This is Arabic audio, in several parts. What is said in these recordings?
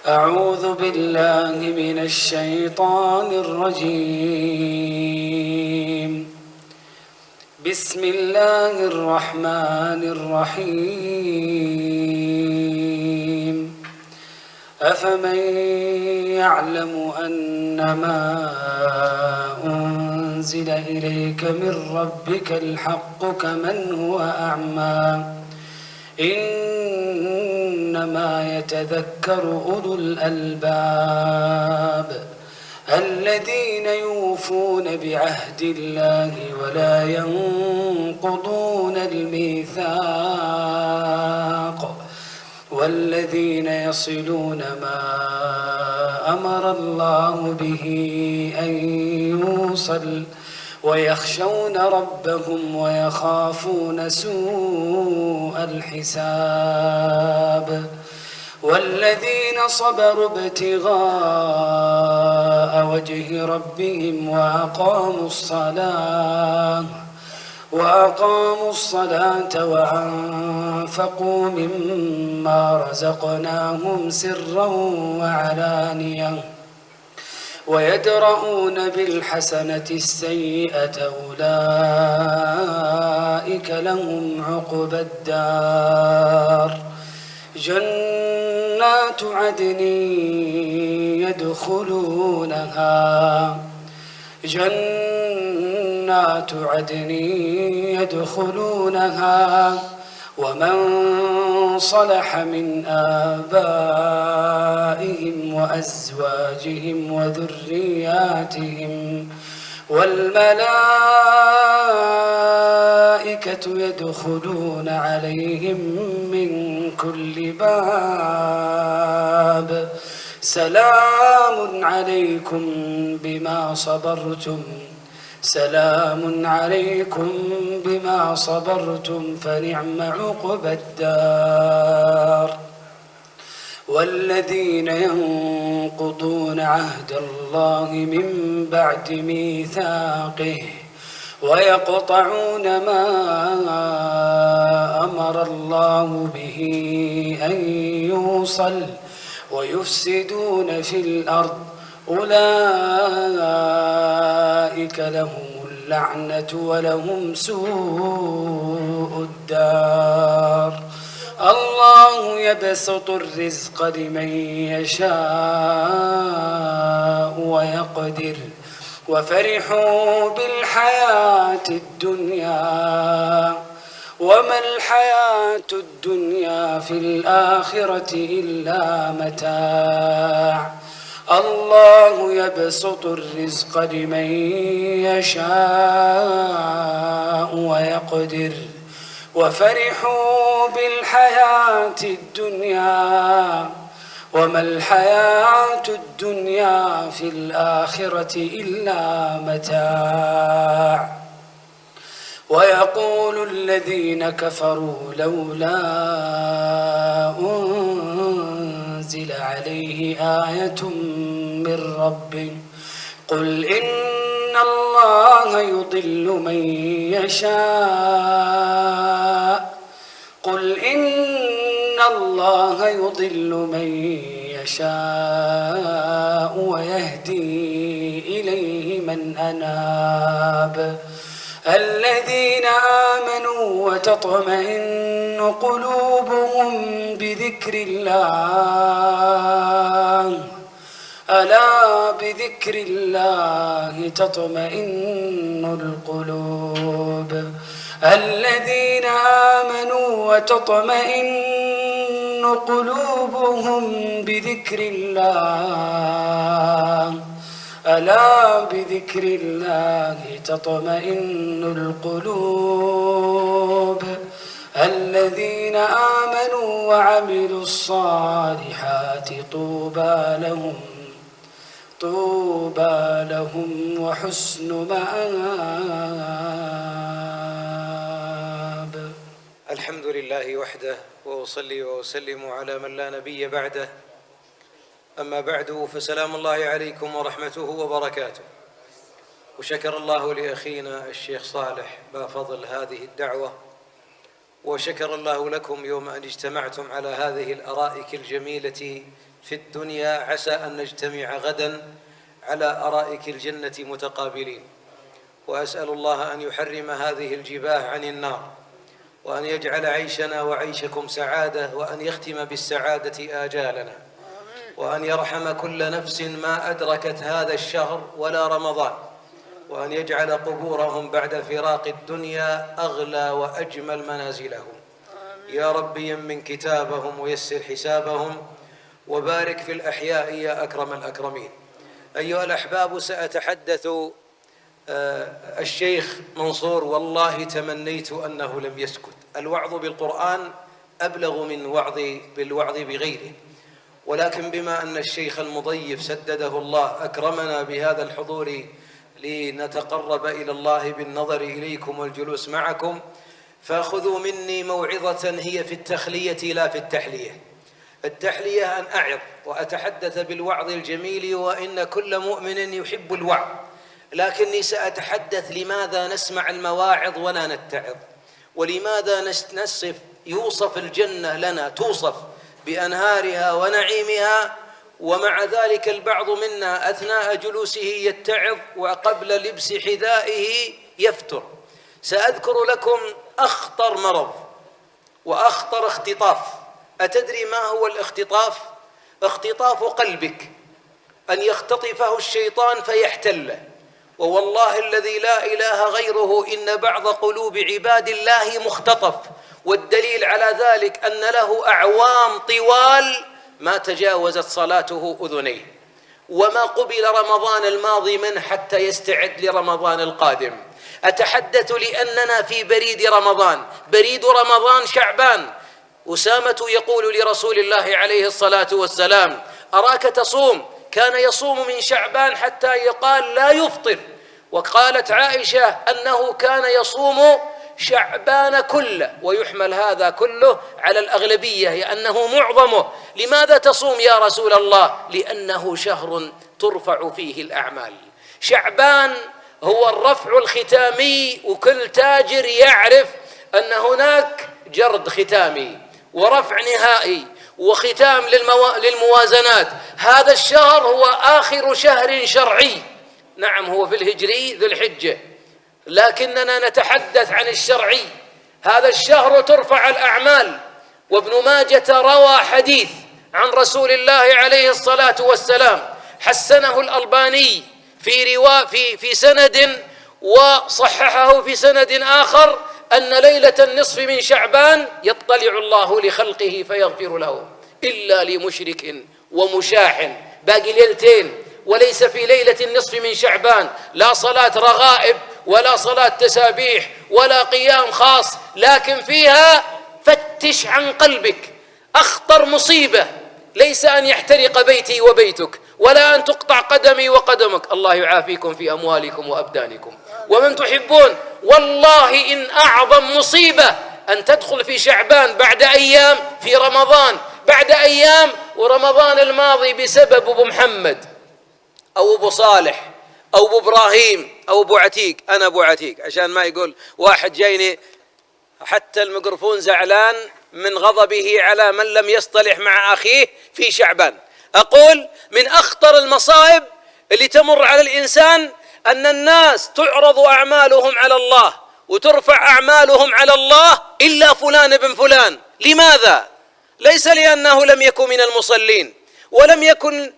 أعوذ بالله من الشيطان الرجيم. بسم الله الرحمن الرحيم. أفمن يعلم أنما أنزل إليك من ربك الحق كمن هو أعمى إنما يتذكر أولو الألباب الذين يوفون بعهد الله ولا ينقضون الميثاق والذين يصلون ما أمر الله به أن يوصل ويخشون ربهم ويخافون سوء الحساب والذين صبروا ابتغاء وجه ربهم وأقاموا الصلاة وأنفقوا مما رزقناهم سرا وعلانية ويدرؤون بالحسنة السيئة أولئك لهم عقبى الدار جنات عدن يدخلونها ومن صلح من آبائهم وأزواجهم وذرياتهم والملائكة يدخلون عليهم من كل باب سلام عليكم بما صبرتم فنعم عقبى الدار والذين ينقضون عهد الله من بعد ميثاقه ويقطعون ما أمر الله به أن يوصل ويفسدون في الأرض أولئك لهم اللعنة ولهم سوء الدار الله يبسط الرزق لمن يشاء ويقدر وفرحوا بالحياة الدنيا وما الحياة الدنيا في الآخرة إلا متاع الله يبسط الرزق لمن يشاء ويقدر وفرحوا بالحياة الدنيا وما الحياة الدنيا في الآخرة إلا متاع ويقول الذين كفروا لولا أنزل عليه آية من ربه قل إن الله يضل من يشاء ويهدي إليه من أناب الذين آمنوا وتطمئن قلوبهم بذكر الله ألا بذكر الله تطمئن القلوب الذين آمنوا وتطمئن قلوبهم بذكر الله ألا بذكر الله تطمئن القلوب الذين آمنوا وعملوا الصالحات طوبى لهم وحسن مآب. الحمد لله وحده وأصلي وأسلم على من لا نبي بعده. أما بعد فسلام الله عليكم ورحمته وبركاته. وشكر الله لأخينا الشيخ صالح بفضل هذه الدعوة، وشكر الله لكم يوم أن اجتمعتم على هذه الأرائك الجميلة في الدنيا عسى أن نجتمع غدا على أرائك الجنة متقابلين. وأسأل الله أن يحرم هذه الجباه عن النار، وأن يجعل عيشنا وعيشكم سعادة، وأن يختم بالسعادة آجالنا، وأن يرحم كل نفس ما أدركت هذا الشهر ولا رمضان، وأن يجعل قبورهم بعد فراق الدنيا أغلى وأجمل منازلهم. يا رب يمن كتابهم ويسر حسابهم وبارك في الأحياء يا أكرم الأكرمين. أيها الأحباب، سأتحدث الشيخ منصور والله تمنيت أنه لم يسكت. الوعظ بالقرآن أبلغ من بالوعظ بغيره، ولكن بما أن الشيخ المضيف سدده الله أكرمنا بهذا الحضور لنتقرب إلى الله بالنظر إليكم والجلوس معكم، فخذوا مني موعظة هي في التخلية لا في التحلية. التحلية أن أعظ وأتحدث بالوعظ الجميل، وإن كل مؤمن يحب الوعظ، لكني سأتحدث لماذا نسمع المواعظ ولا نتعظ، ولماذا يوصف الجنة لنا، توصف بأنهارها ونعيمها، ومع ذلك البعض منا أثناء جلوسه يتعظ وقبل لبس حذائه يفتر. سأذكر لكم أخطر مرض وأخطر اختطاف. أتدري ما هو الاختطاف؟ اختطاف قلبك، أن يختطفه الشيطان فيحتله. ووالله الذي لا إله غيره إن بعض قلوب عباد الله مختطف، والدليل على ذلك أن له أعوام طوال ما تجاوزت صلاته أذنيه، وما قبل رمضان الماضي منه حتى يستعد لرمضان القادم. أتحدث لأننا في بريد رمضان، بريد رمضان شعبان. أسامة يقول لرسول الله عليه الصلاة والسلام: أراك تصوم. كان يصوم من شعبان حتى يقال لا يفطر. وقالت عائشة أنه كان يصوم شعبان كله، ويحمل هذا كله على الأغلبية لأنه معظمه. لماذا تصوم يا رسول الله؟ لأنه شهر ترفع فيه الأعمال. شعبان هو الرفع الختامي، وكل تاجر يعرف أن هناك جرد ختامي ورفع نهائي وختام للموازنات. هذا الشهر هو آخر شهر شرعي، نعم هو في الهجري ذو الحجة، لكننا نتحدث عن الشرعي. هذا الشهر ترفع الأعمال. وابن ماجة روى حديث عن رسول الله عليه الصلاة والسلام حسنه الألباني في سند، وصححه في سند آخر، أن ليلة النصف من شعبان يطلع الله لخلقه فيغفر له إلا لمشرك ومشاح. باقي ليلتين، وليس في ليلة النصف من شعبان لا صلاة رغائب ولا صلاة تسابيح ولا قيام خاص، لكن فيها فتش عن قلبك. أخطر مصيبة ليس أن يحترق بيتي وبيتك، ولا أن تقطع قدمي وقدمك، الله يعافيكم في أموالكم وأبدانكم ومن تحبون. والله إن أعظم مصيبة أن تدخل في شعبان بعد أيام، في رمضان بعد أيام، ورمضان الماضي بسبب أبو محمد أو أبو صالح أو أبو إبراهيم أو أبو عتيق. أنا أبو عتيق عشان ما يقول واحد جايني حتى الميكروفون زعلان من غضبه على من لم يصطلح مع أخيه في شعبان. أقول من أخطر المصائب اللي تمر على الإنسان أن الناس تعرض أعمالهم على الله وترفع أعمالهم على الله إلا فلان بن فلان. لماذا؟ ليس لأنه لم يكن من المصلين ولم يكن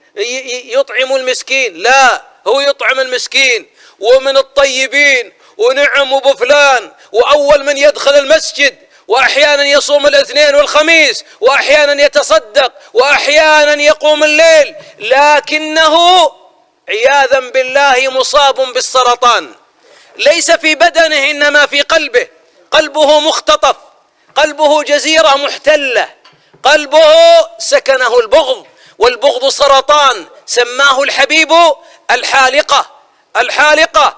يطعم المسكين، لا، هو يطعم المسكين ومن الطيبين، ونعم أبو فلان، وأول من يدخل المسجد، وأحيانا يصوم الاثنين والخميس، وأحيانا يتصدق، وأحيانا يقوم الليل، لكنه عياذا بالله مصاب بالسرطان، ليس في بدنه إنما في قلبه. قلبه مختطف، قلبه جزيرة محتلة، قلبه سكنه البغض، والبغض سرطان سماه الحبيب الحالقة. الحالقة،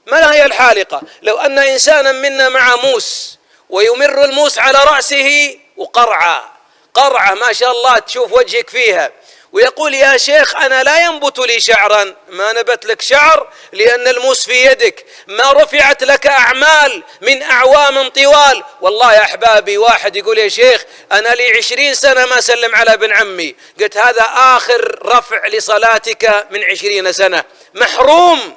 ما هي الحالقة؟ لو أن إنسانا منا مع موس ويمر الموس على رأسه وقرعة ما شاء الله تشوف وجهك فيها، ويقول يا شيخ أنا لا ينبت لي شعرا. ما نبت لك شعر لأن الموس في يدك، ما رفعت لك أعمال من أعوام طوال. والله يا أحبابي واحد يقول يا شيخ أنا لي 20 سنة ما سلم على ابن عمي. قلت هذا آخر رفع لصلاتك من 20 سنة، محروم،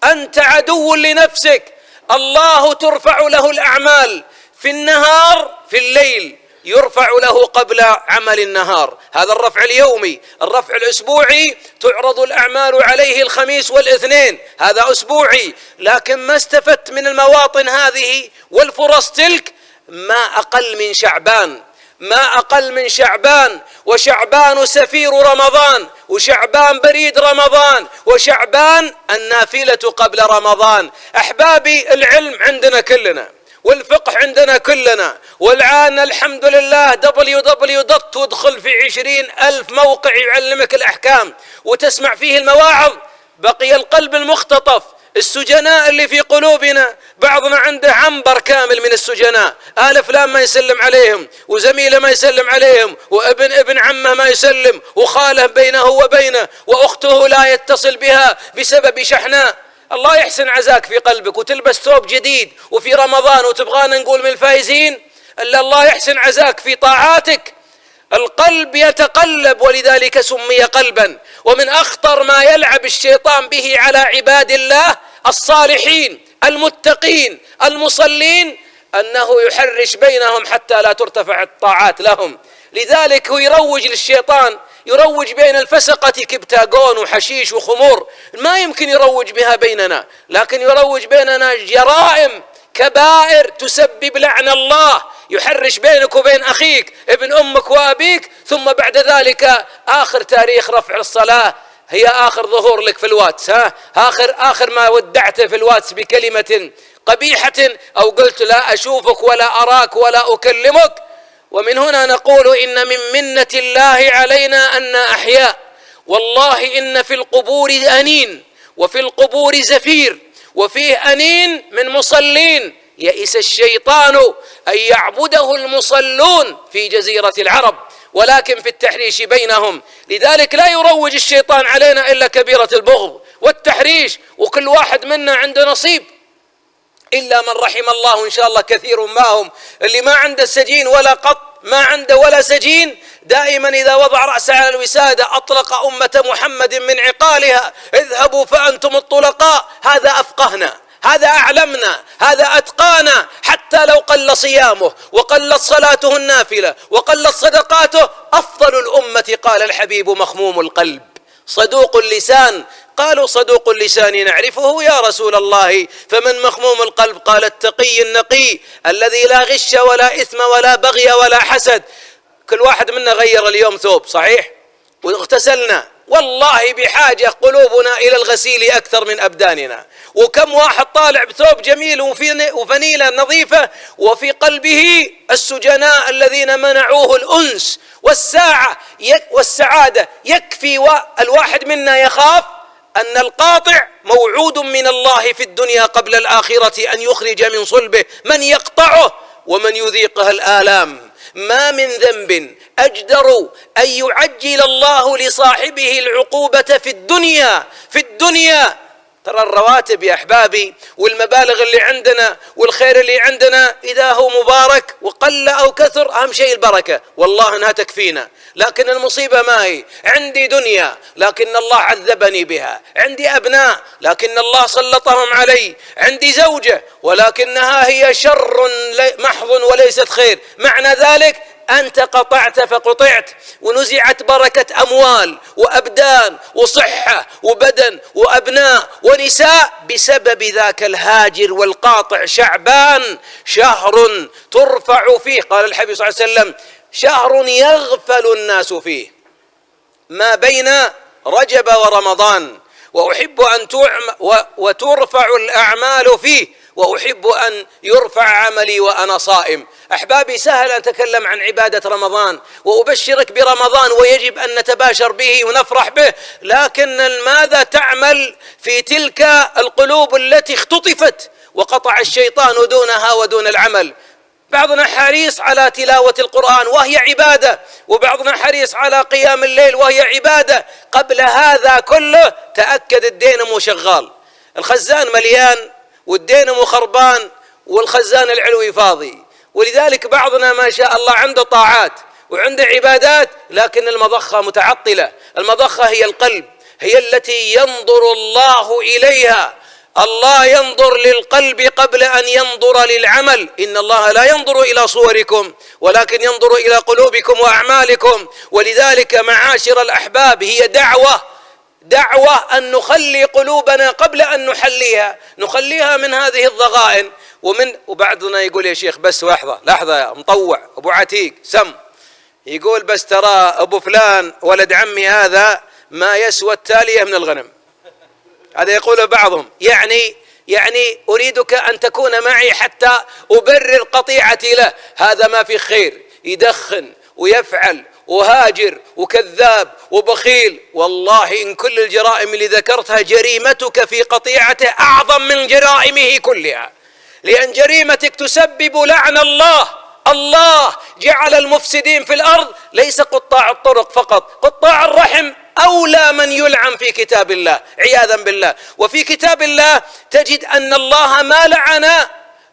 أنت عدو لنفسك. الله ترفع له الأعمال في النهار، في الليل يرفع له قبل عمل النهار، هذا الرفع اليومي. الرفع الأسبوعي تعرض الأعمال عليه الخميس والاثنين، هذا أسبوعي. لكن ما استفدت من المواطن هذه والفرص تلك ما أقل من شعبان، ما أقل من شعبان. وشعبان سفير رمضان، وشعبان بريد رمضان، وشعبان النافلة قبل رمضان. أحبابي العلم عندنا كلنا، والفقه عندنا كلنا، والآن الحمد لله www. تدخل في 20,000 موقع يعلمك الأحكام وتسمع فيه المواعظ. بقي القلب المختطف، السجناء اللي في قلوبنا. بعضنا عنده عنبر كامل من السجناء، آل فلان ما يسلم عليهم، وزميله ما يسلم عليهم، وابن عمه ما يسلم، وخاله بينه وبينه، وأخته لا يتصل بها بسبب شحناء. الله يحسن عزاك في قلبك وتلبس ثوب جديد وفي رمضان وتبغانا نقول من الفائزين، إلا الله يحسن عزاك في طاعاتك. القلب يتقلب، ولذلك سمي قلبا. ومن أخطر ما يلعب الشيطان به على عباد الله الصالحين المتقين المصلين أنه يحرش بينهم حتى لا ترتفع الطاعات لهم. لذلك هو يروج للشيطان، يروج بين الفسقة كبتاغون وحشيش وخمور، ما يمكن يروج بها بيننا، لكن يروج بيننا جرائم كبائر تسبب لعن الله. يحرش بينك وبين أخيك ابن أمك وأبيك، ثم بعد ذلك آخر تاريخ رفع الصلاة هي آخر ظهور لك في الواتس، آخر ما ودعته في الواتس بكلمة قبيحة، أو قلت لا أشوفك ولا أراك ولا أكلمك. ومن هنا نقول إن من منة الله علينا أن أحياء. والله إن في القبور أنين، وفي القبور زفير، وفيه أنين من مصلين يئس الشيطان أن يعبده المصلون في جزيرة العرب، ولكن في التحريش بينهم. لذلك لا يروج الشيطان علينا إلا كبيرة البغض والتحريش، وكل واحد منا عنده نصيب، إلا من رحم الله. إن شاء الله كثير ما هم اللي ما عنده سجين ولا قط، ما عنده ولا سجين، دائما إذا وضع رأسه على الوسادة أطلق أمة محمد من عقالها، اذهبوا فأنتم الطلقاء. هذا أفقهنا، هذا أعلمنا، هذا أتقانا. حتى لو قل صيامه وقلت صلاته النافلة وقلت صدقاته، أفضل الأمة قال الحبيب مخموم القلب صدوق اللسان. قالوا صدوق اللسان نعرفه يا رسول الله، فمن مخموم القلب؟ قال التقي النقي الذي لا غش ولا إثم ولا بغي ولا حسد. كل واحد منا غير اليوم ثوب صحيح واغتسلنا، والله بحاجة قلوبنا إلى الغسيل أكثر من أبداننا. وكم واحد طالع بثوب جميل وفنيلة نظيفة وفي قلبه السجناء الذين منعوه الأنس والسعادة. يكفي الواحد منا يخاف أن القاطع موعود من الله في الدنيا قبل الآخرة أن يخرج من صلبه من يقطعه ومن يذيقها الآلام. ما من ذنب أجدر أن يعجل الله لصاحبه العقوبة في الدنيا. ترى الرواتب يا أحبابي والمبالغ اللي عندنا والخير اللي عندنا إذا هو مبارك وقل أو كثر، أهم شيء البركة، والله أنها تكفينا. لكن المصيبة ما هي عندي دنيا لكن الله عذبني بها، عندي أبناء لكن الله سلطهم علي، عندي زوجة ولكنها هي شر محض وليست خير. معنى ذلك أنت قطعت فقطعت، ونزعت بركة أموال وأبدان وصحة وبدن وأبناء ونساء بسبب ذاك الهاجر والقاطع. شعبان شهر ترفع فيه، قال الحبيب صلى الله عليه وسلم شهر يغفل الناس فيه ما بين رجب ورمضان، وأحب أن وترفع الأعمال فيه، وأحب أن يرفع عملي وأنا صائم. أحبابي سهل أن أتكلم عن عبادة رمضان وأبشرك برمضان ويجب أن نتباشر به ونفرح به، لكن ماذا تعمل في تلك القلوب التي اختطفت وقطع الشيطان دونها ودون العمل؟ بعضنا حريص على تلاوة القرآن وهي عبادة، وبعضنا حريص على قيام الليل وهي عبادة. قبل هذا كله تأكد الدينمو شغال، الخزان مليان والدينمو خربان والخزان العلوي فاضي. ولذلك بعضنا ما شاء الله عنده طاعات وعنده عبادات، لكن المضخة متعطلة. المضخة هي القلب، هي التي ينظر الله إليها. الله ينظر للقلب قبل أن ينظر للعمل. إن الله لا ينظر إلى صوركم ولكن ينظر إلى قلوبكم وأعمالكم. ولذلك معاشر الأحباب هي دعوة أن نخلي قلوبنا قبل أن نخليها من هذه الضغائن. وبعضنا يقول يا شيخ بس لحظة يا مطوع أبو عتيق سم، يقول بس ترى أبو فلان ولد عمي هذا ما يسوى التالية من الغنم. هذا يقول بعضهم، يعني أريدك أن تكون معي حتى أبرر قطيعتي له. هذا ما في خير، يدخن ويفعل وهاجر وكذاب وبخيل. والله إن كل الجرائم اللي ذكرتها جريمتك في قطيعته أعظم من جرائمه كلها، لأن جريمتك تسبب لعن الله. الله جعل المفسدين في الأرض ليس قطاع الطرق فقط، قطاع الرحم أولى من يلعن في كتاب الله عياذا بالله. وفي كتاب الله تجد أن الله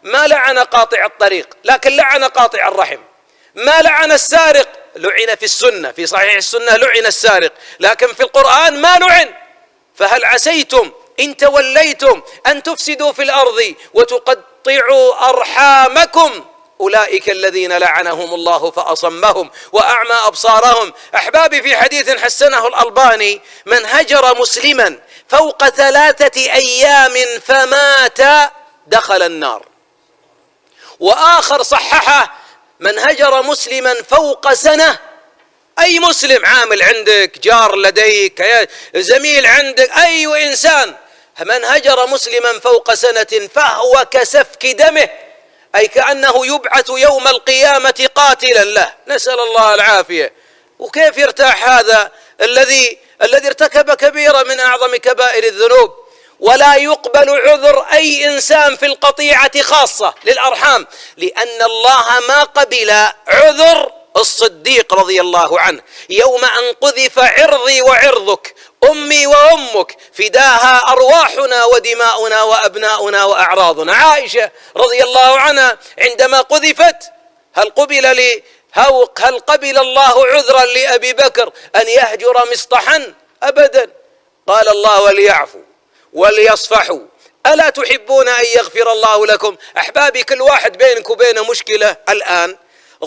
ما لعن قاطع الطريق، لكن لعن قاطع الرحم. ما لعن السارق، لعن في السنة، في صحيح السنة لعن السارق، لكن في القرآن ما لعن. فهل عسيتم إن توليتم أن تفسدوا في الأرض وتقطعوا أرحامكم أولئك الذين لعنهم الله فأصمهم وأعمى أبصارهم. أحبابي، في حديث حسنه الألباني: من هجر مسلما فوق 3 أيام فمات دخل النار. وآخر صححه: من هجر مسلما فوق سنة، أي مسلم، عامل عندك، جار لديك، زميل عندك، أي إنسان، من هجر مسلما فوق سنة فهو كسفك دمه، أي كأنه يبعث يوم القيامة قاتلا له، نسأل الله العافية. وكيف يرتاح هذا الذي ارتكب كبيرة من أعظم كبائر الذنوب؟ ولا يقبل عذر أي إنسان في القطيعة خاصة للأرحام، لأن الله ما قبل عذر الصديق رضي الله عنه: يوم أن قذف عرضي وعرضك، أمي وأمك، فداها أرواحنا ودماؤنا وأبناؤنا وأعراضنا. عائشة رضي الله عنها عندما قذفت هل قبل الله عذرا لأبي بكر أن يهجر مصطحا؟ أبدا. قال الله: وليعفوا وليصفحوا ألا تحبون أن يغفر الله لكم؟ أحبابي، كل واحد بينك وبينه مشكلة الآن،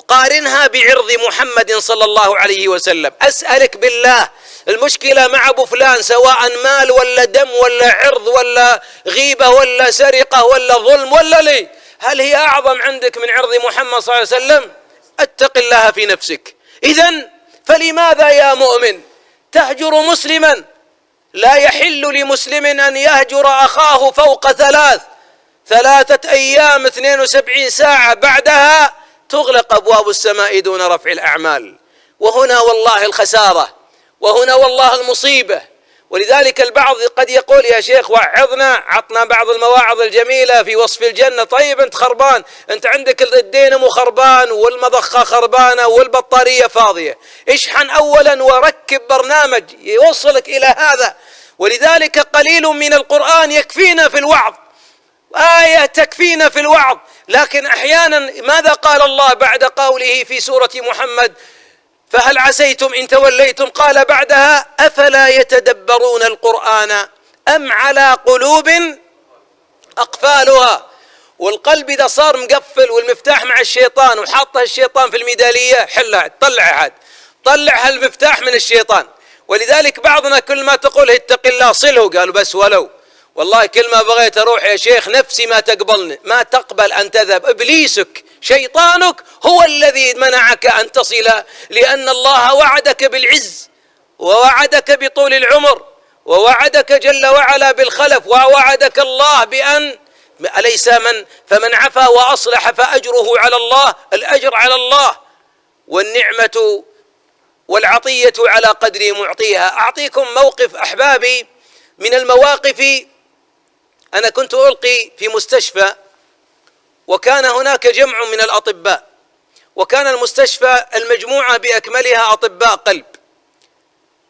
قارنها بعرض محمد صلى الله عليه وسلم. أسألك بالله، المشكلة مع أبو فلان سواء مال ولا دم ولا عرض ولا غيبة ولا سرقة ولا ظلم ولا لي، هل هي أعظم عندك من عرض محمد صلى الله عليه وسلم؟ اتق الله في نفسك. إذن فلماذا يا مؤمن تهجر مسلما؟ لا يحل لمسلم أن يهجر أخاه فوق 3 أيام 72 ساعة، بعدها تغلق أبواب السماء دون رفع الأعمال. وهنا والله الخسارة، وهنا والله المصيبة. ولذلك البعض قد يقول: يا شيخ وعظنا، عطنا بعض المواعظ الجميلة في وصف الجنة. طيب أنت خربان، أنت عندك الدينمو خربان والمضخة خربانة والبطارية فاضية. اشحن أولا وركب برنامج يوصلك إلى هذا. ولذلك قليل من القرآن يكفينا في الوعظ، آية تكفينا في الوعظ. لكن أحيانا ماذا قال الله بعد قوله في سورة محمد: فهل عسيتم إن توليتم؟ قال بعدها: أفلا يتدبرون القرآن أم على قلوب أقفالها. والقلب إذا صار مقفل والمفتاح مع الشيطان وحاطه الشيطان في الميدالية، حلها، طلع هالمفتاح من الشيطان. ولذلك بعضنا كل ما تقول اتق الله صله، قالوا بس ولو، والله كل ما بغيت أروح يا شيخ نفسي ما تقبلني، ما تقبل أن تذهب. إبليسك شيطانك هو الذي منعك أن تصل، لأن الله وعدك بالعز ووعدك بطول العمر ووعدك جل وعلا بالخلف، ووعدك الله بأن أليس فمن عفا وأصلح فأجره على الله، الأجر على الله، والنعمة والعطية على قدر معطيها. أعطيكم موقف أحبابي من المواقف. أنا كنت ألقي في مستشفى، وكان هناك جمع من الأطباء، وكان المستشفى المجموعة بأكملها أطباء قلب،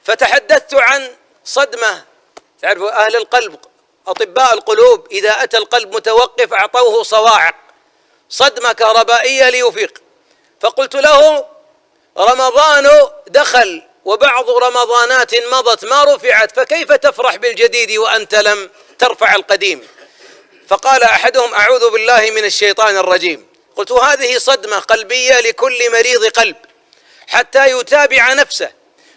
فتحدثت عن صدمة. تعرفوا أهل القلب أطباء القلوب إذا أتى القلب متوقف أعطوه صواعق، صدمة كهربائية ليفيق. فقلت له: رمضان دخل وبعض رمضانات مضت ما رفعت، فكيف تفرح بالجديد وأنت لم ترفع القديم؟ فقال أحدهم: أعوذ بالله من الشيطان الرجيم. قلت: هذه صدمة قلبية لكل مريض قلب حتى يتابع نفسه.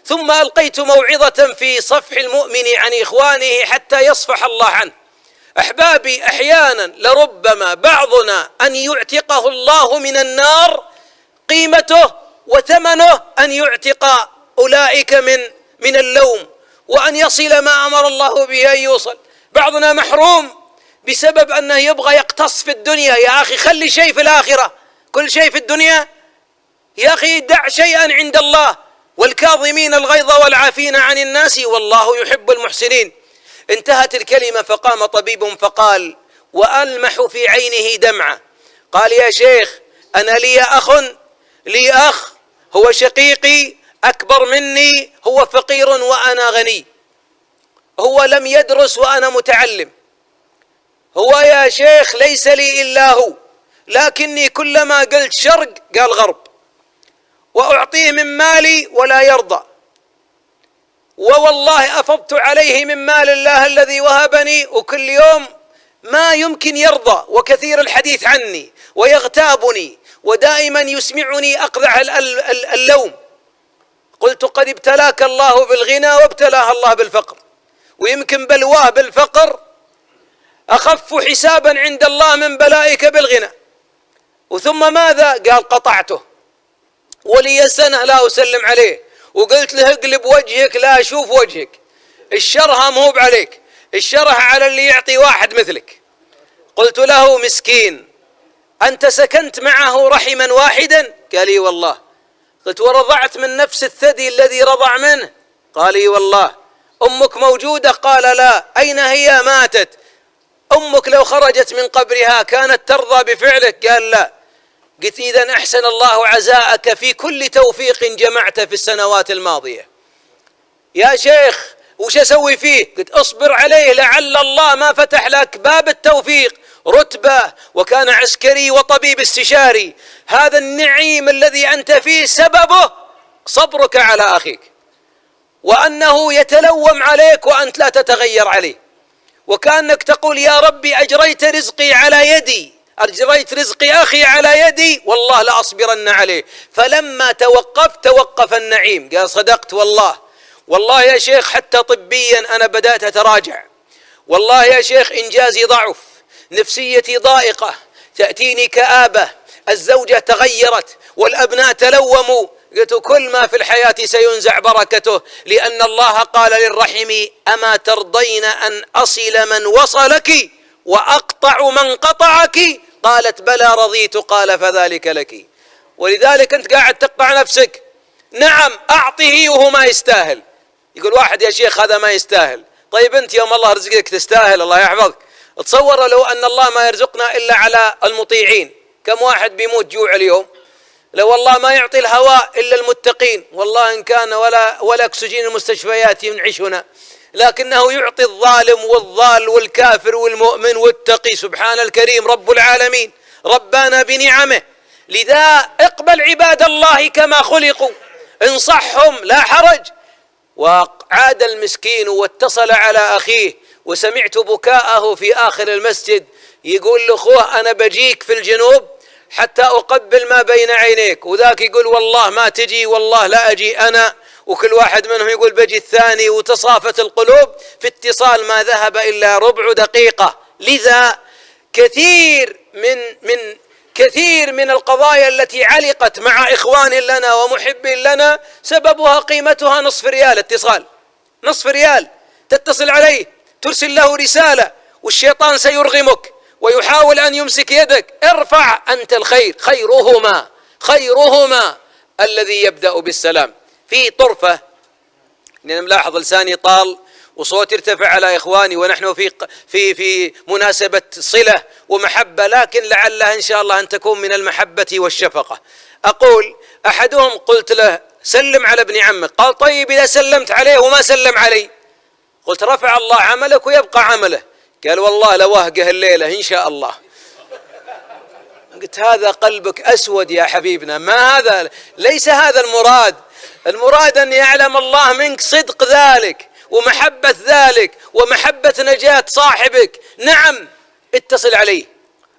ثم ألقيت موعظة في صفح المؤمن عن إخوانه حتى يصفح الله عنه. أحبابي، أحيانا لربما بعضنا أن يعتقه الله من النار قيمته وثمنه أن يعتق أولئك من اللوم، وأن يصل ما أمر الله به أن يوصل. بعضنا محروم بسبب أنه يبغى يقتص في الدنيا. يا أخي خلي شيء في الآخرة، كل شيء في الدنيا يا أخي دع شيئا عند الله. والكاظمين الغيظ والعافين عن الناس والله يحب المحسنين. انتهت الكلمة فقام طبيب فقال وألمح في عينه دمعة، قال: يا شيخ، أنا لي أخ هو شقيقي أكبر مني، هو فقير وأنا غني، هو لم يدرس وأنا متعلم، هو يا شيخ ليس لي إلا هو، لكني كلما قلت شرق قال غرب، وأعطيه من مالي ولا يرضى، ووالله أفضت عليه من مال الله الذي وهبني، وكل يوم ما يمكن يرضى، وكثير الحديث عني ويغتابني ودائما يسمعني أقذع اللوم. قلت: قد ابتلاك الله بالغنى وابتلاه الله بالفقر، ويمكن بلواه بالفقر أخف حسابا عند الله من بلائك بالغنى. وثم ماذا؟ قال: قطعته، ولي سنة لا أسلم عليه، وقلت له: اقلب وجهك لا أشوف وجهك، الشرها مو عليك، الشرها على اللي يعطي واحد مثلك. قلت له: مسكين، أنت سكنت معه رحما واحدا؟ قال: لي والله. قلت: ورضعت من نفس الثدي الذي رضع منه؟ قال: لي والله. أمك موجودة؟ قال: لا. أين هي؟ ماتت. أمك لو خرجت من قبرها كانت ترضى بفعلك؟ قال: لا. قلت: إذن أحسن الله عزاءك في كل توفيق جمعته في السنوات الماضية. يا شيخ وش أسوي فيه؟ قلت: أصبر عليه لعل الله ما فتح لك باب التوفيق، رتبة، وكان عسكري وطبيب استشاري. هذا النعيم الذي أنت فيه سببه صبرك على أخيك، وأنه يتلوم عليك وأنت لا تتغير عليه، وكأنك تقول: يا ربي أجريت رزقي على يدي، أجريت رزق أخي على يدي، والله لأصبرن عليه. فلما توقف النعيم. قال: صدقت والله يا شيخ، حتى طبيا أنا بدأت أتراجع، والله يا شيخ إنجازي ضعف، نفسيتي ضائقة، تأتيني كآبة، الزوجة تغيرت، والأبناء تلوموا. قلت: كل ما في الحياة سينزع بركته، لأن الله قال للرحم: أما ترضين أن أصل من وصلك وأقطع من قطعك؟ قالت: بلى رضيت. قال: فذلك لك. ولذلك أنت قاعد تقطع نفسك. نعم، أعطه وهو ما يستاهل. يقول واحد: يا شيخ هذا ما يستاهل. طيب أنت يوم الله رزقك تستاهل، الله يحفظك. تصور لو أن الله ما يرزقنا إلا على المطيعين، كم واحد بيموت جوع اليوم؟ لو الله ما يعطي الهواء إلا المتقين، والله إن كان ولا أكسجين المستشفيات ينعشنا، لكنه يعطي الظالم والضال والكافر والمؤمن والتقي. سبحان الكريم رب العالمين، ربنا بنعمه. لذا اقبل عباد الله كما خلقوا، انصحهم لا حرج. وعاد المسكين واتصل على أخيه، وسمعت بكاءه في آخر المسجد، يقول لأخوه: أنا بجيك في الجنوب حتى أقبل ما بين عينيك، وذاك يقول: والله ما تجي، والله لا أجي أنا، وكل واحد منهم يقول بجي الثاني، وتصافت القلوب في اتصال ما ذهب إلا ربع دقيقة. لذا كثير من القضايا التي علقت مع إخوان لنا ومحب لنا سببها قيمتها نصف ريال اتصال، نصف ريال تتصل عليه، ترسل له رسالة، والشيطان سيرغمك ويحاول أن يمسك يدك. ارفع أنت الخير، خيرهما الذي يبدأ بالسلام. في طرفة، لأن ملاحظ لساني طال وصوتي ارتفع على إخواني ونحن في مناسبة صلة ومحبة، لكن لعلها إن شاء الله أن تكون من المحبة والشفقة. أقول أحدهم قلت له سلم على ابن عمك، قال طيب إذا سلمت عليه وما سلم علي؟ قلت رفع الله عملك ويبقى عمله. قال والله لوهقه الليلة إن شاء الله. قلت هذا قلبك أسود يا حبيبنا، ما هذا، ليس هذا المراد. المراد أن يعلم الله منك صدق ذلك ومحبة ذلك ومحبة نجاة صاحبك. نعم اتصل عليه،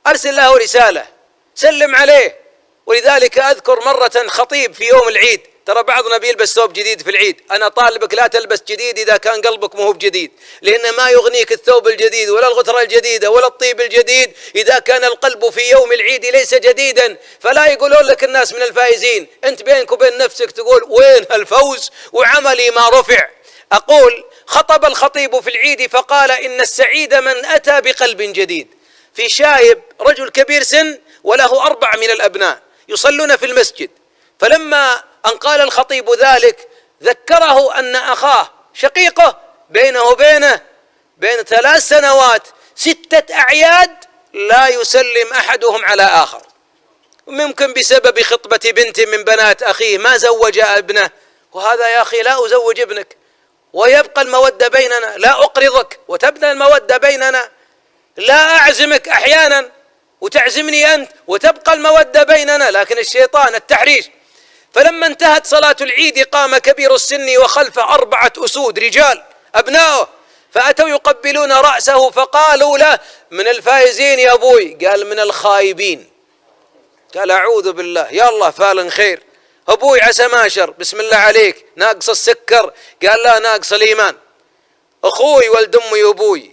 أرسل له رسالة، سلم عليه. ولذلك أذكر مرة خطيب في يوم العيد، ترى بعضنا بيلبس ثوب جديد في العيد، أنا طالبك لا تلبس جديد إذا كان قلبك مو بجديد، لأن ما يغنيك الثوب الجديد ولا الغترة الجديدة ولا الطيب الجديد إذا كان القلب في يوم العيد ليس جديدا. فلا يقولون لك الناس من الفائزين، أنت بينك وبين نفسك تقول وين الفوز وعملي ما رفع. أقول خطب الخطيب في العيد فقال إن السعيد من أتى بقلب جديد. في شايب رجل كبير سن وله 4 من الأبناء يصلون في المسجد، فلما أن قال الخطيب ذلك ذكره أن أخاه شقيقه بينه وبينه بين 3 سنوات 6 أعياد لا يسلم أحدهم على آخر، ممكن بسبب خطبة بنت من بنات أخيه ما زوج ابنه، وهذا يا أخي لا أزوج ابنك ويبقى المودة بيننا، لا أقرضك وتبنى المودة بيننا، لا أعزمك أحيانا وتعزمني أنت وتبقى المودة بيننا، لكن الشيطان التحريش. فلما انتهت صلاة العيد قام كبير السن وخلفه 4 أسود رجال أبنائه، فأتوا يقبلون رأسه فقالوا له من الفائزين يا أبوي؟ قال من الخايبين. قال أعوذ بالله، يا الله فالن خير. أبوي عسى ماشر، بسم الله عليك، ناقص السكر؟ قال لا ناقص الإيمان. أخوي ولد أمي وأبوي،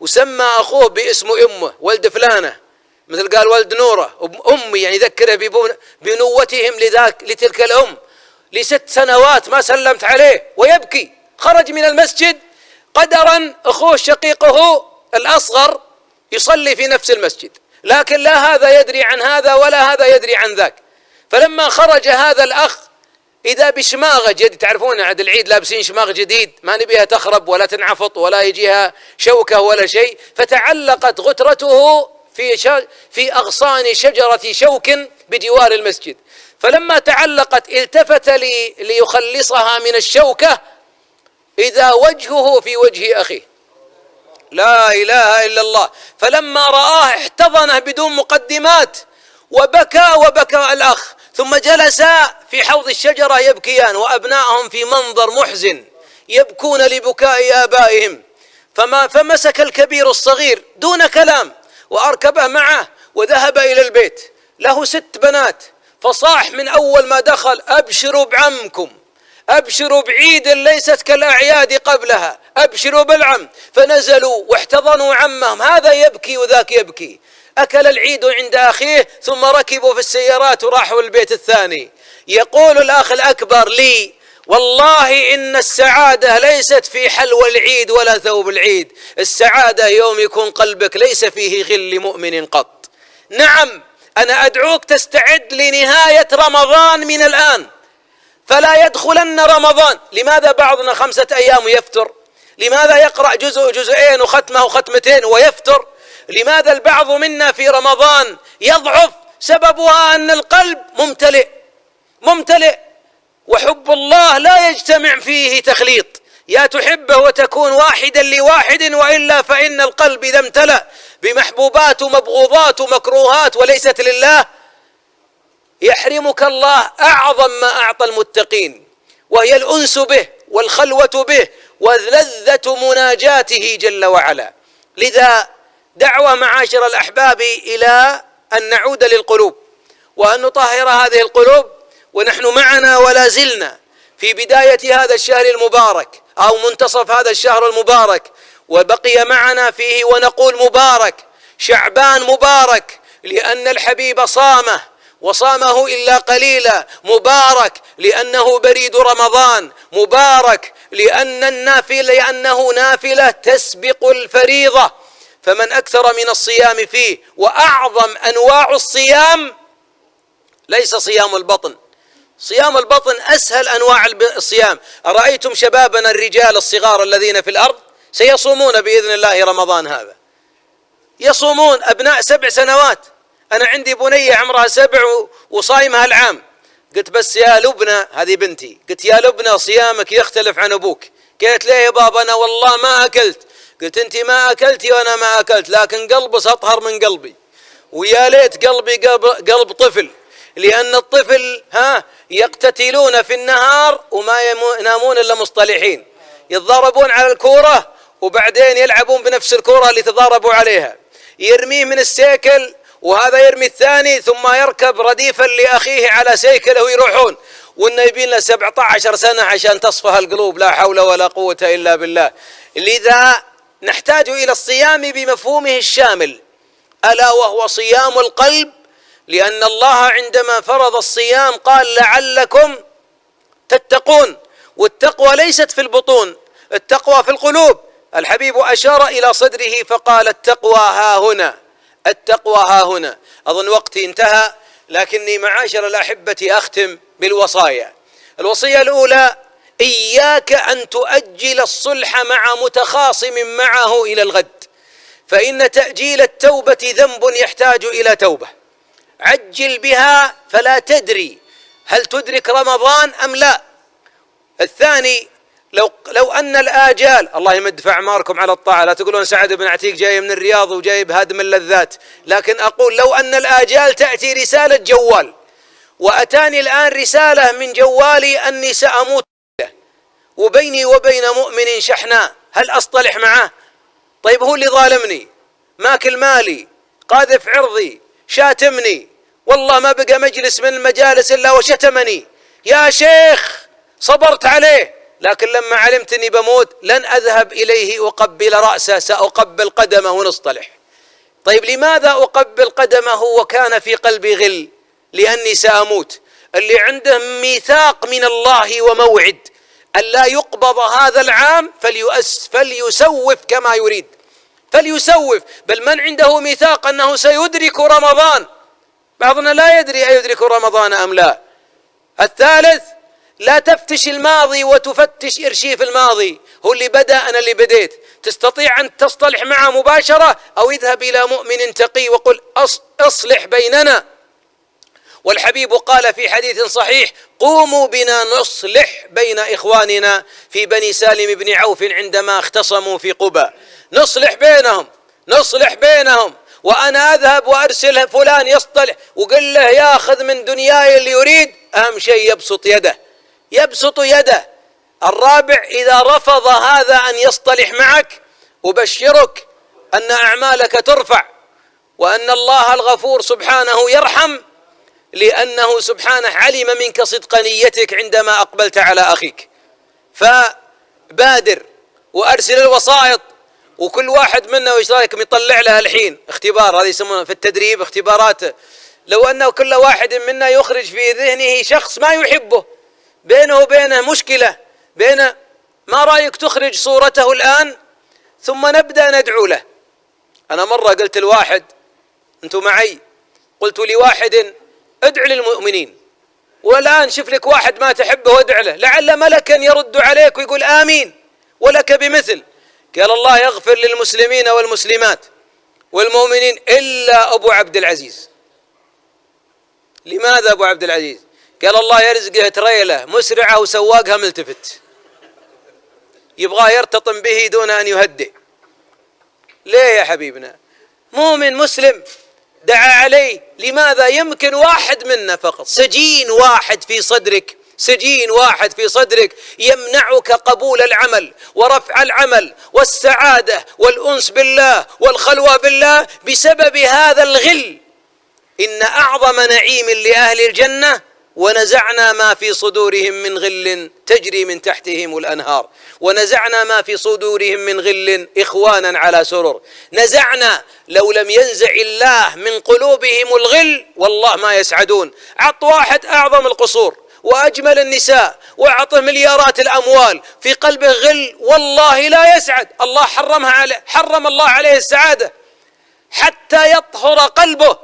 وسمى أخوه باسم أمه، ولد فلانة، مثل قال ولد نورة أمي، يعني ذكره بنوتهم لتلك الأم. ل6 سنوات ما سلمت عليه ويبكي. خرج من المسجد قدرا أخوه شقيقه الأصغر يصلي في نفس المسجد، لكن لا هذا يدري عن هذا ولا هذا يدري عن ذاك. فلما خرج هذا الأخ إذا بشماغة جديد، تعرفون عند العيد لابسين شماغ جديد ما نبيها تخرب ولا تنعفط ولا يجيها شوكة ولا شيء، فتعلقت غترته في أغصان شجرة شوك بجوار المسجد. فلما تعلقت التفت ليخلصها من الشوكة إذا وجهه في وجه أخيه، لا إله إلا الله. فلما رآه احتضنه بدون مقدمات وبكى الأخ، ثم جلسا في حوض الشجرة يبكيان وأبنائهم في منظر محزن يبكون لبكاء آبائهم. فمسك الكبير الصغير دون كلام وأركبه معه وذهب إلى البيت، له 6 بنات، فصاح من أول ما دخل أبشروا بعمكم، أبشروا بعيد ليست كالأعياد قبلها، أبشروا بالعم. فنزلوا واحتضنوا عمهم، هذا يبكي وذاك يبكي. أكل العيد عند أخيه ثم ركبوا في السيارات وراحوا البيت الثاني. يقول الأخ الأكبر لي والله إن السعادة ليست في حلوى العيد ولا ثوب العيد، السعادة يوم يكون قلبك ليس فيه غل مؤمن قط. نعم أنا أدعوك تستعد لنهاية رمضان من الآن، فلا يدخلن رمضان. لماذا بعضنا 5 أيام يفتر؟ لماذا يقرأ جزء جزئين وختمة وختمتين ويفتر؟ لماذا البعض منا في رمضان يضعف؟ سببها أن القلب ممتلئ، وحب الله لا يجتمع فيه تخليط، يا تحبه وتكون واحدا لواحد، وإلا فإن القلب إذا امتلأ بمحبوبات ومبغوضات ومكروهات وليست لله يحرمك الله أعظم ما أعطى المتقين، وهي الأنس به والخلوة به ولذة مناجاته جل وعلا. لذا دعوة معاشر الأحباب إلى أن نعود للقلوب وأن نطهر هذه القلوب، ونحن معنا ولا زلنا في بداية هذا الشهر المبارك أو منتصف هذا الشهر المبارك، وبقي معنا فيه ونقول مبارك، شعبان مبارك لأن الحبيب صامه وصامه إلا قليلا، مبارك لأنه بريد رمضان، مبارك لأنه نافلة تسبق الفريضة، فمن أكثر من الصيام فيه. وأعظم أنواع الصيام ليس صيام البطن، صيام البطن أسهل أنواع الصيام. أرأيتم شبابنا الرجال الصغار الذين في الأرض سيصومون بإذن الله رمضان هذا، يصومون أبناء 7 سنوات. أنا عندي بنية عمرها 7 وصايمها العام. قلت بس يا لبنى، هذه بنتي، قلت يا لبنى صيامك يختلف عن أبوك. قالت ليه يا بابا؟ أنا والله ما أكلت. قلت أنت ما أكلتي وأنا ما أكلت، لكن قلبي أطهر من قلبي، ويا ليت قلبي قلب طفل، لأن الطفل يقتتلون في النهار وما ينامون إلا مصطلحين، يتضاربون على الكورة وبعدين يلعبون بنفس الكورة اللي تضاربوا عليها، يرميه من السيكل وهذا يرمي الثاني، ثم يركب رديفا لأخيه على سيكله ويروحون، والنبي لنا 17 سنة عشان تصفى القلوب. لا حول ولا قوة إلا بالله. لذا نحتاج إلى الصيام بمفهومه الشامل، ألا وهو صيام القلب، لأن الله عندما فرض الصيام قال لعلكم تتقون، والتقوى ليست في البطون، التقوى في القلوب. الحبيب أشار إلى صدره فقال التقوى ها هنا، التقوى ها هنا. أظن وقتي انتهى، لكني معاشر الأحبة أختم بالوصايا. الوصية الأولى: إياك أن تؤجل الصلح مع متخاصم معه إلى الغد، فإن تأجيل التوبة ذنب يحتاج إلى توبة. عجل بها فلا تدري هل تدرك رمضان أم لا. الثاني: لو أن الآجال، الله يمد في أعماركم على الطاعة، لا تقولون سعد بن عتيق جاي من الرياض وجايب هدم اللذات، لكن أقول لو أن الآجال تأتي رسالة جوال، وأتاني الآن رسالة من جوالي أني سأموت وبيني وبين مؤمن شحناء، هل أصطلح معه؟ طيب هو اللي ظالمني، ماكل مالي، قاذف عرضي، شاتمني، والله ما بقى مجلس من المجالس إلا وشتمني، يا شيخ صبرت عليه، لكن لما علمت أني بموت لن أذهب إليه أقبل رأسه، سأقبل قدمه ونصطلح. طيب لماذا أقبل قدمه وكان في قلبي غل؟ لأني سأموت. اللي عنده ميثاق من الله وموعد ألا يقبض هذا العام فليسوف كما يريد، فليسوف. بل من عنده ميثاق أنه سيدرك رمضان، بعضنا لا يدري أيدرك رمضان أم لا. الثالث: لا تفتش الماضي وتفتش إرشيف الماضي، هو اللي بدأ أنا اللي بديت. تستطيع أن تصطلح معه مباشرة، أو اذهب إلى مؤمن تقي وقل أصلح بيننا. والحبيب قال في حديث صحيح: قوموا بنا نصلح بين إخواننا في بني سالم بن عوف عندما اختصموا في قبى. نصلح بينهم، وأنا أذهب وأرسل فلان يصطلح وقل له ياخذ من دنياي اللي يريد، أهم شيء يبسط يده. الرابع: إذا رفض هذا أن يصطلح معك أبشرك أن أعمالك ترفع، وأن الله الغفور سبحانه يرحم، لأنه سبحانه علم منك صدق نيتك عندما أقبلت على أخيك. فبادر وأرسل الوسائط، وكل واحد منا وإيش رأيكم يطلع لها الحين اختبار، هذه يسمونها في التدريب اختبارات. لو أنه كل واحد منا يخرج في ذهنه شخص ما يحبه، بينه وبينه مشكلة، ما رأيك تخرج صورته الآن ثم نبدأ ندعو له. أنا مرة قلت الواحد، أنتم معي، قلت لواحد: ادع للمؤمنين، والآن شوف لك واحد ما تحبه وادع له، لعل ملكا يرد عليك ويقول آمين ولك بمثل. قال: الله يغفر للمسلمين والمسلمات والمؤمنين إلا أبو عبد العزيز. لماذا أبو عبد العزيز؟ قال: الله يرزقه تريلة مسرعة وسواقها ملتفت، يبغى يرتطم به دون أن يهدئ. ليه يا حبيبنا؟ مؤمن مسلم دعا عليه. لماذا؟ يمكن واحد منا فقط، سجين واحد في صدرك يمنعك قبول العمل ورفع العمل والسعادة والأنس بالله والخلوة بالله بسبب هذا الغل. إن أعظم نعيم لأهل الجنة: ونزعنا ما في صدورهم من غل تجري من تحتهم الأنهار، ونزعنا ما في صدورهم من غل إخوانا على سرر. نزعنا، لو لم ينزع الله من قلوبهم الغل والله ما يسعدون. عط واحد أعظم القصور وأجمل النساء وأعطه مليارات الأموال، في قلبه غل، والله لا يسعد. الله حرم الله عليه السعادة حتى يطهر قلبه.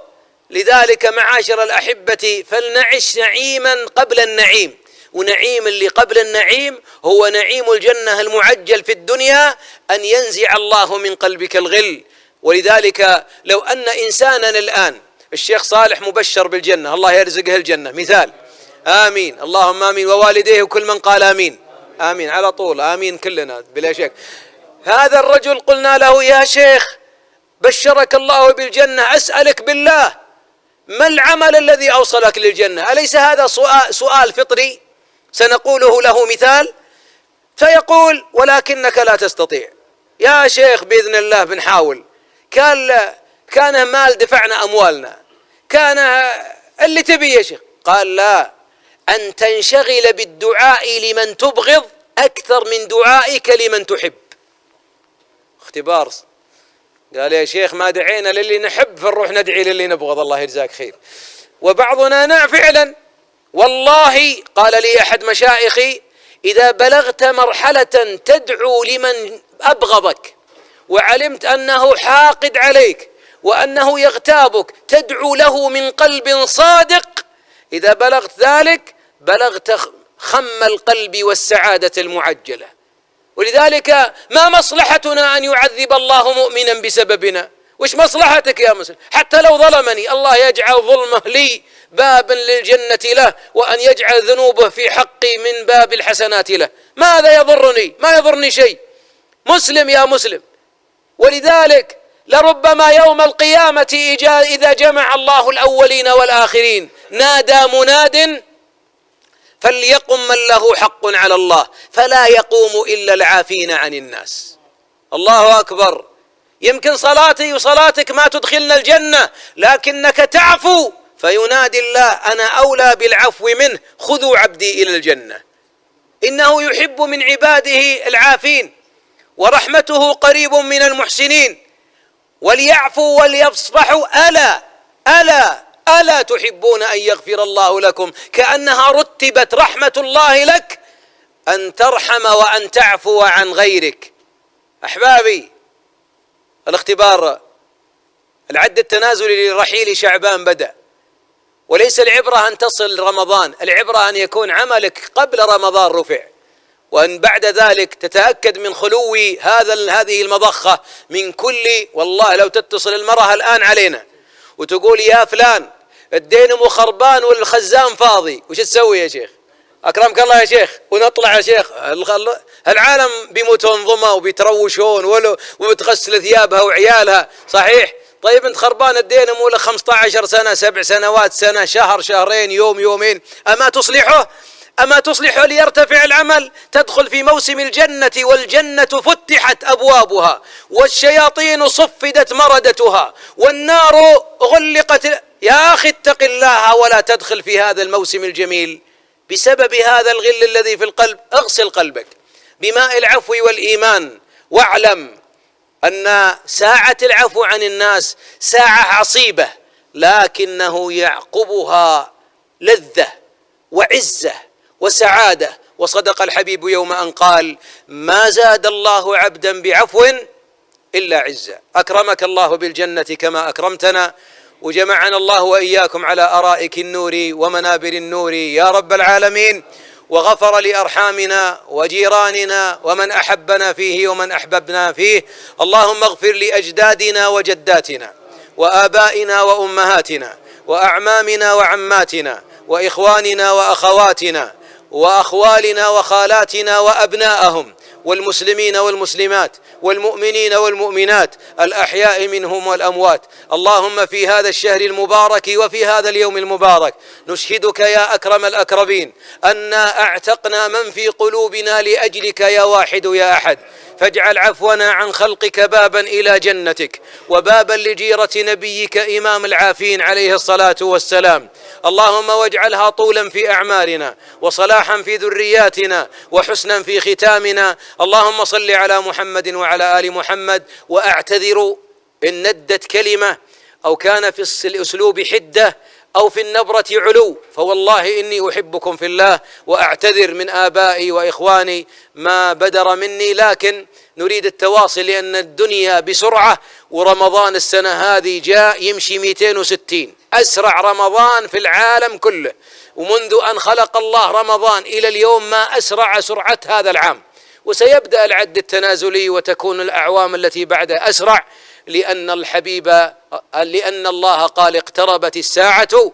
لذلك معاشر الأحبة فلنعش نعيما قبل النعيم، ونعيم اللي قبل النعيم هو نعيم الجنة المعجل في الدنيا، أن ينزع الله من قلبك الغل. ولذلك لو أن إنسانا الآن، الشيخ صالح مبشر بالجنة، الله يرزقه الجنة مثال، آمين، اللهم آمين، ووالديه وكل من قال آمين، آمين على طول، آمين كلنا بلا شك. هذا الرجل قلنا له يا شيخ بشرك الله بالجنة، أسألك بالله ما العمل الذي أوصلك للجنة؟ أليس هذا سؤال فطري سنقوله له مثال؟ فيقول ولكنك لا تستطيع. يا شيخ بإذن الله بنحاول، كان مال دفعنا أموالنا، كان اللي تبي يا شيخ. قال لا، أن تنشغل بالدعاء لمن تبغض أكثر من دعائك لمن تحب. اختبار. قال يا شيخ ما دعينا للي نحب فنروح ندعي للي نبغض، الله يجزاك خير. وبعضنا فعلا والله، قال لي أحد مشايخي إذا بلغت مرحلة تدعو لمن أبغضك وعلمت أنه حاقد عليك وأنه يغتابك، تدعو له من قلب صادق، إذا بلغت ذلك بلغت خم القلب والسعادة المعجلة. ولذلك ما مصلحتنا أن يعذب الله مؤمنا بسببنا؟ وش مصلحتك يا مسلم؟ حتى لو ظلمني الله يجعل ظلمه لي بابا للجنة له، وأن يجعل ذنوبه في حقي من باب الحسنات له، ماذا يضرني؟ ما يضرني شيء، مسلم يا مسلم. ولذلك لربما يوم القيامة إذا جمع الله الأولين والآخرين نادى مناد فليقم من له حق على الله فلا يقوم إلا العافين عن الناس. الله أكبر. يمكن صلاتي وصلاتك ما تدخلنا الجنة، لكنك تعفو فينادي الله أنا أولى بالعفو منه، خذوا عبدي إلى الجنة. إنه يحب من عباده العافين، ورحمته قريب من المحسنين. وليعفوا وليصفحوا، ألا تحبون أن يغفر الله لكم؟ كأنها رتبت رحمة الله لك أن ترحم وأن تعفو عن غيرك. أحبابي، الاختبار، العد التنازلي لرحيل شعبان بدأ، وليس العبرة أن تصل رمضان، العبرة أن يكون عملك قبل رمضان رفع، وأن بعد ذلك تتأكد من خلو هذه المضخة من كل. والله لو تتصل المرأة الآن علينا وتقول يا فلان الدين خربان والخزان فاضي، وش تسوي يا شيخ؟ أكرمك الله يا شيخ، ونطلع يا شيخ العالم بيموتون ظما وبيتروشون وبتغسل ثيابها وعيالها، صحيح؟ طيب انت خربان الدين مولك 15 سنة 7 سنوات سنة شهر شهرين يوم يومين، أما تصلحه ليرتفع العمل؟ تدخل في موسم الجنة والجنة فتحت أبوابها والشياطين صفدت مردتها والنار غلقت. يا أخي اتق الله ولا تدخل في هذا الموسم الجميل بسبب هذا الغل الذي في القلب. اغسل قلبك بماء العفو والإيمان، واعلم أن ساعة العفو عن الناس ساعة عصيبة، لكنه يعقبها لذة وعزة وسعادة. وصدق الحبيب يوم أن قال ما زاد الله عبدا بعفو إلا عزة. أكرمك الله بالجنة كما أكرمتنا، وجمعنا الله وإياكم على أرائك النور ومنابر النور يا رب العالمين، وغفر لأرحامنا وجيراننا ومن أحبنا فيه ومن أحببنا فيه. اللهم اغفر لأجدادنا وجداتنا وآبائنا وأمهاتنا وأعمامنا وعماتنا وإخواننا وأخواتنا وأخوالنا وخالاتنا وأبناءهم والمسلمين والمسلمات والمؤمنين والمؤمنات الأحياء منهم والأموات. اللهم في هذا الشهر المبارك وفي هذا اليوم المبارك نشهدك يا أكرم الأكرمين أنا أعتقنا من في قلوبنا لأجلك يا واحد يا أحد، فاجعل عفونا عن خلقك بابا إلى جنتك وبابا لجيرة نبيك إمام العافين عليه الصلاة والسلام. اللهم واجعلها طولا في أعمارنا وصلاحا في ذرياتنا وحسنا في ختامنا. اللهم صل على محمد وعلى آل محمد. وأعتذر إن ندت كلمة أو كان في الأسلوب حدة أو في النبرة علو، فوالله إني أحبكم في الله وأعتذر من آبائي وإخواني ما بدر مني، لكن نريد التواصل لأن الدنيا بسرعة، ورمضان السنة هذه جاء يمشي 260، أسرع رمضان في العالم كله، ومنذ أن خلق الله رمضان إلى اليوم ما أسرع سرعة هذا العام، وسيبدأ العد التنازلي وتكون الأعوام التي بعدها أسرع، لأن الله قال اقتربت الساعة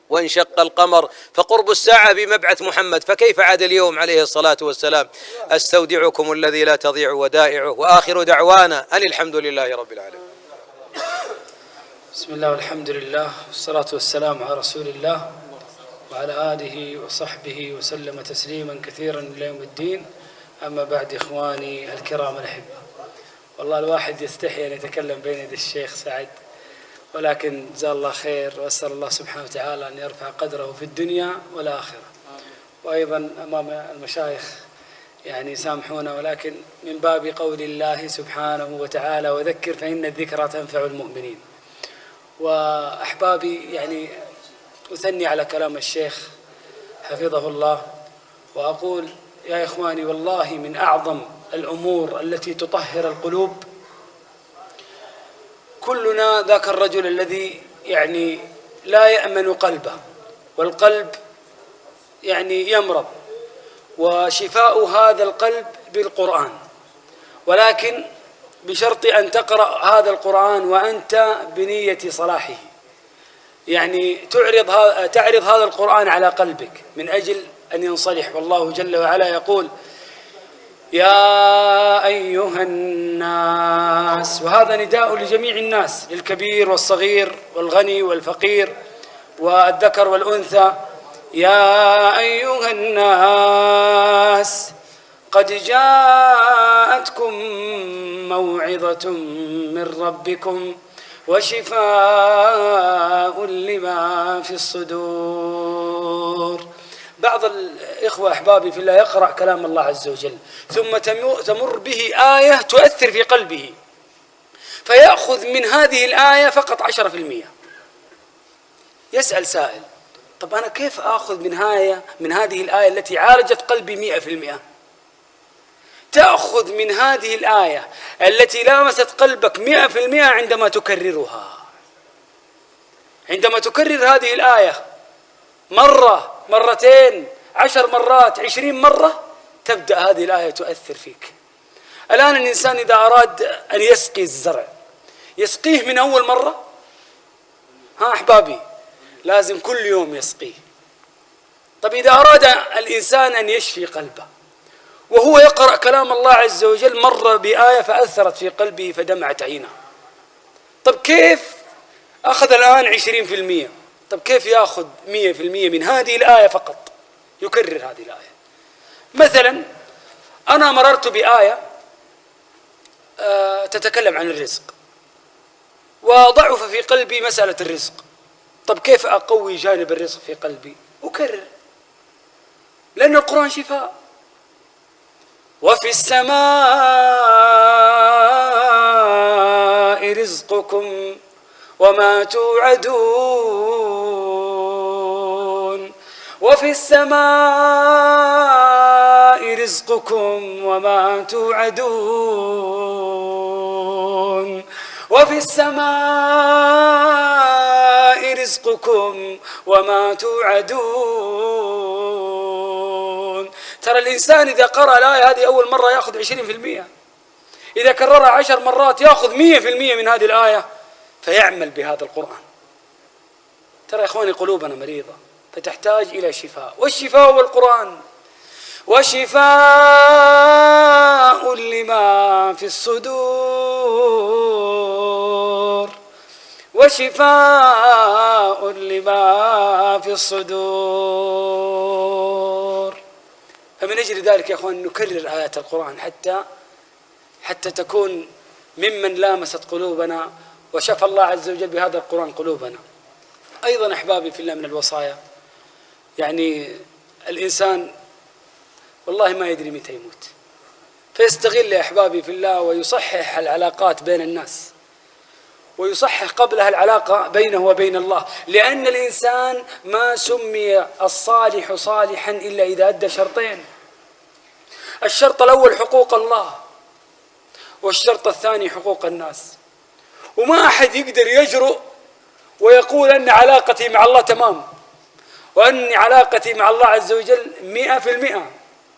وانشق القمر، فقرب الساعة بمبعث محمد، فكيف عاد اليوم عليه الصلاة والسلام. أستودعكم الذي لا تضيع ودائعه، وآخر دعوانا أن الحمد لله رب العالمين. بسم الله والحمد لله والصلاة والسلام على رسول الله وعلى آله وصحبه وسلم تسليما كثيرا إلى يوم الدين. أما بعد، إخواني الكرام الأحبة، والله الواحد يستحي أن يتكلم بين يدي الشيخ سعد، ولكن جزاه الله خير، وأسأل الله سبحانه وتعالى أن يرفع قدره في الدنيا والآخرة. وأيضا أمام المشايخ يعني سامحونا، ولكن من باب قول الله سبحانه وتعالى وذكر فإن الذكرى تنفع المؤمنين. وأحبابي، يعني أثني على كلام الشيخ حفظه الله، وأقول يا إخواني، والله من أعظم الأمور التي تطهر القلوب كلنا ذاك الرجل الذي يعني لا يأمن قلبه، والقلب يعني يمرض، وشفاء هذا القلب بالقرآن، ولكن بشرط أن تقرأ هذا القرآن وأنت بنية صلاحه، يعني تعرض هذا القرآن على قلبك من أجل أن ينصلح. والله جل وعلا يقول يا أيها الناس، وهذا نداء لجميع الناس، للكبير والصغير والغني والفقير والذكر والأنثى. يا أيها الناس قد جاءتكم موعظة من ربكم وشفاء لما في الصدور. بعض الإخوة أحبابي في الله يقرأ كلام الله عز وجل ثم تمر به آية تؤثر في قلبه، فيأخذ من هذه الآية فقط 10%. يسأل سائل: طب أنا كيف أخذ من هذه الآية التي عالجت قلبي 100%؟ تأخذ من هذه الآية التي لامست قلبك 100% عندما تكررها. عندما تكرر هذه الآية مرة، مرتين، 10 مرات، 20 مرة، تبدأ هذه الآية تؤثر فيك. الآن الإنسان إذا أراد أن يسقي الزرع يسقيه من أول مرة؟ أحبابي، لازم كل يوم يسقيه. طب إذا أراد الإنسان أن يشفي قلبه وهو يقرأ كلام الله عز وجل، مر بآية فأثرت في قلبه فدمعت عينه، طب كيف أخذ الآن 20%؟ طب كيف يأخذ 100% من هذه الآية فقط؟ يكرر هذه الآية. مثلا أنا مررت بآية تتكلم عن الرزق، وضعف في قلبي مسألة الرزق. طب كيف أقوي جانب الرزق في قلبي؟ أكرر، لأن القرآن شفاء. وفي السماء رزقكم وما توعدون. وفي السماء رزقكم وما توعدون. وفي السماء رزقكم وما توعدون. ترى الإنسان إذا قرأ الآية هذه أول مرة يأخذ 20%، إذا كررها 10 مرات يأخذ 100% من هذه الآية، فيعمل بهذا القرآن. ترى يا إخواني قلوبنا مريضة فتحتاج إلى شفاء، والشفاء هو القرآن. وشفاء لما في الصدور. وشفاء لما في الصدور. فمن أجل ذلك يا أخوان نكرر آيات القرآن حتى تكون ممن لامست قلوبنا، وشفى الله عز وجل بهذا القرآن قلوبنا. أيضا أحبابي في الله من الوصايا، يعني الإنسان والله ما يدري متى يموت، فيستغل يا أحبابي في الله ويصحح العلاقات بين الناس، ويصحح قبلها العلاقة بينه وبين الله، لأن الإنسان ما سمي الصالح صالحا إلا إذا أدى شرطين: الشرط الأول حقوق الله، والشرط الثاني حقوق الناس. وما أحد يقدر يجرؤ ويقول أن علاقتي مع الله تمام وأن علاقتي مع الله عز وجل 100%.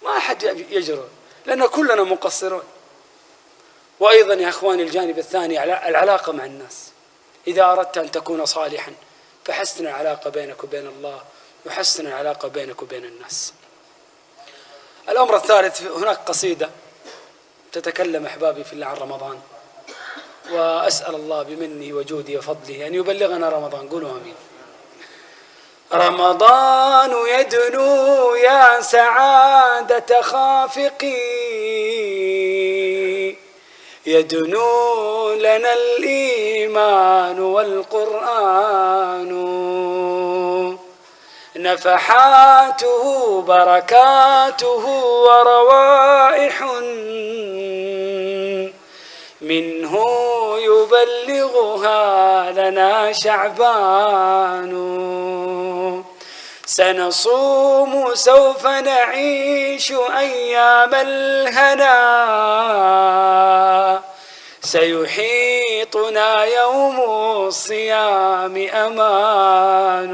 ما أحد يجرؤ، لأن كلنا مقصرون. وأيضا يا أخواني الجانب الثاني العلاقة مع الناس. إذا أردت أن تكون صالحا فحسن العلاقة بينك وبين الله، وحسن العلاقة بينك وبين الناس. الأمر الثالث، هناك قصيدة تتكلم أحبابي في الله عن رمضان، وأسأل الله بمنه وجوده وفضله أن يبلغنا رمضان. قولوا آمين. رمضان يدنو يا سعادة خافقي، يدنو لنا الإيمان والقرآن، نفحاته بركاته وروائح منه يبلغها لنا شعبان. سنصوم سوف نعيش أيام الهنا، سيحيطنا يوم الصيام أمان.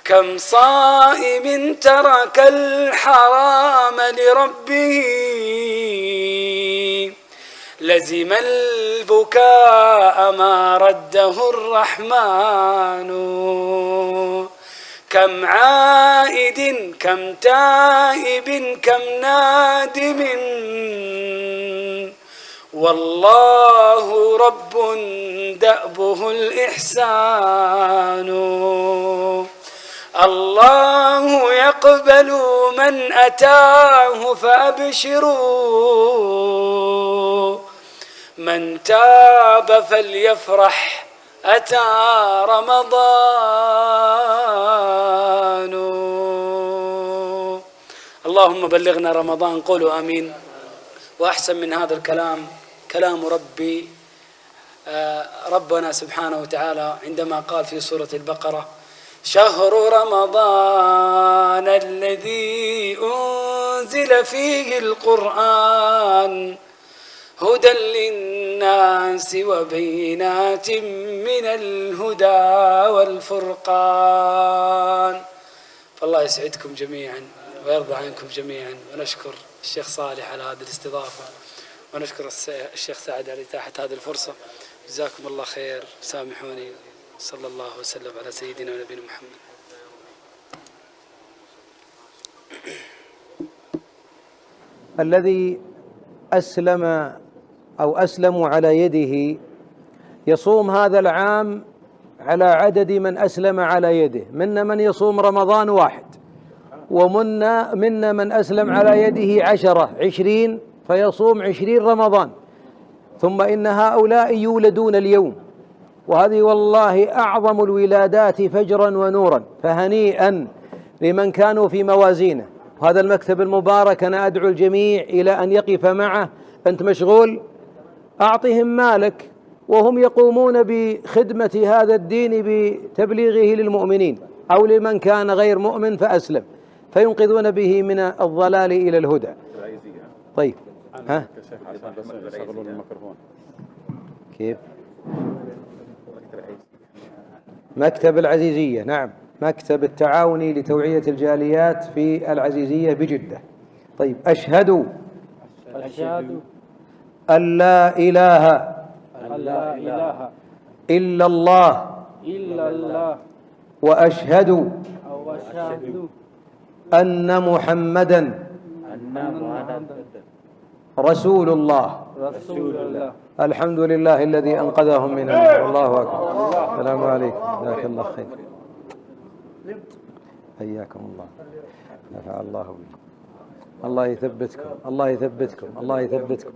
كم صائم ترك الحرام لربه، لزم البكاء ما رده الرحمن. كم عائد كم تائب كم نادم، والله رب دأبه الإحسان. الله يقبل من أتاه فأبشروا، من تاب فليفرح أتى رمضان. اللهم بلغنا رمضان. قولوا آمين. وأحسن من هذا الكلام كلام ربنا سبحانه وتعالى عندما قال في سورة البقرة: شهر رمضان الذي أنزل فيه القرآن هدى للناس وبينات من الهدى والفرقان. فالله يسعدكم جميعا ويرضى عنكم جميعا، ونشكر الشيخ صالح على هذه الاستضافة، ونشكر الشيخ سعد على إتاحة هذه الفرصة. جزاكم الله خير. سامحوني. صلى الله وسلم على سيدنا ونبينا محمد. الذي أسلم أو أسلموا على يده يصوم هذا العام على عدد من أسلم على يده. منا من يصوم رمضان 1، ومنا من أسلم على يده 10 20 فيصوم 20 رمضان. ثم إن هؤلاء يولدون اليوم، وهذه والله أعظم الولادات فجرا ونورا، فهنيئا لمن كانوا في موازينه. وهذا المكتب المبارك أنا أدعو الجميع إلى أن يقف معه. أنت مشغول، أعطهم مالك، وهم يقومون بخدمة هذا الدين بتبليغه للمؤمنين، أو لمن كان غير مؤمن فأسلم، فينقذون به من الضلال إلى الهدى. طيب ها كيف؟ مكتب العزيزية، نعم، مكتب التعاوني لتوعية الجاليات في العزيزية بجدة. طيب. أشهد أن لا إله إلا الله وأشهد أن محمدا رسول الله. الحمد لله الذي أنقذهم من النار. الله أكبر. السلام عليكم. جزاك الله خير. حياكم الله. نفع الله بكم. الله يثبتكم. الله يثبتكم. الله يثبتكم.